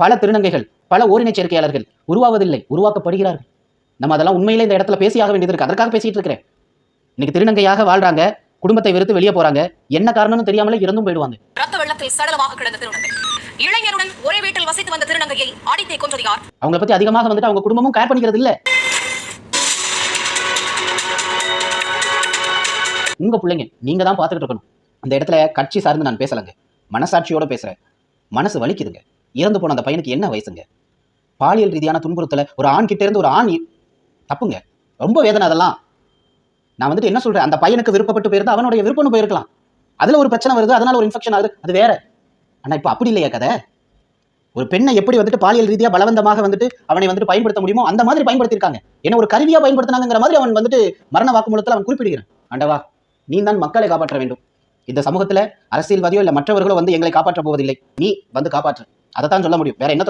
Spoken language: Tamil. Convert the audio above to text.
பல திருநங்கைகள், பல ஓரினச் சேர்க்கையாளர்கள் உருவாவதில்லை, உருவாக்கப்படுகிறார்கள். நம்ம அதெல்லாம் உண்மையிலே இந்த இடத்துல பேசியாக வேண்டியது இருக்கு. அதற்காக பேசிட்டு இருக்கிறேன். இன்னைக்கு திருநங்கையாக வாழ்றாங்க, குடும்பத்தை வெறுத்து வெளியே போறாங்க, என்ன காரணம்னு தெரியாமலே இறந்தும் போயிடுவாங்க. ரத்த வெள்ளத்தில் சடலமாக கிடந்த திருநங்கை, இளைஞருடன் ஒரே வீட்டில் வசித்து வந்த திருநங்கையை அடித்தே கொன்றது யார்? அவங்களை பத்தி அதிகமாக வந்துட்டு அவங்க குடும்பமும் கேர் பண்ணிக்கிறது இல்ல. உங்க பிள்ளைங்க நீங்க தான் பார்த்துக்கிட்டு இருக்கணும். அந்த இடத்துல கட்சி சார்ந்து நான் பேசலங்க, மனசாட்சியோட பேசுறேன். மனசு வலிக்குதுங்க. இறந்து போன அந்த பையனுக்கு என்ன வயசுங்க? பாலியல் ரீதியான துன்புறுத்தல ஒரு ஆண் கிட்ட இருந்து ஒரு ஆண் தப்புங்க, ரொம்ப வேதனை. அதெல்லாம் நான் வந்துட்டு என்ன சொல்றேன், அந்த பையனுக்கு விருப்பப்பட்டு போயிருந்தா அவனுடைய விருப்பம்னு போயிருக்கலாம். அதுல ஒரு பிரச்சனை வருது, அதனால ஒரு இன்ஃபெக்ஷன் ஆகுது, அது வேற. ஆனா இப்ப அப்படி இல்லையா கதை? ஒரு பெண்ணை எப்படி வந்துட்டு பாலியல் ரீதியா பலவந்தமாக வந்துட்டு அவனை வந்துட்டு பயன்படுத்த முடியுமோ அந்த மாதிரி பயன்படுத்தியிருக்காங்க. என்ன ஒரு கருவியா பயன்படுத்தினாங்கிற மாதிரி அவன் வந்துட்டு மரண வாக்குமூலத்தில் அவன் குறிப்பிடுகிறான். ஆண்டவா, நீ தான் மக்களை காப்பாற்ற வேண்டும். இந்த சமூகத்துல அரசியல்வாதியோ இல்ல மற்றவர்களோ வந்து எங்களை காப்பாற்ற போவதில்லை, நீ வந்து காப்பாற்று. அதை தான் சொல்ல முடியும். வேற என்ன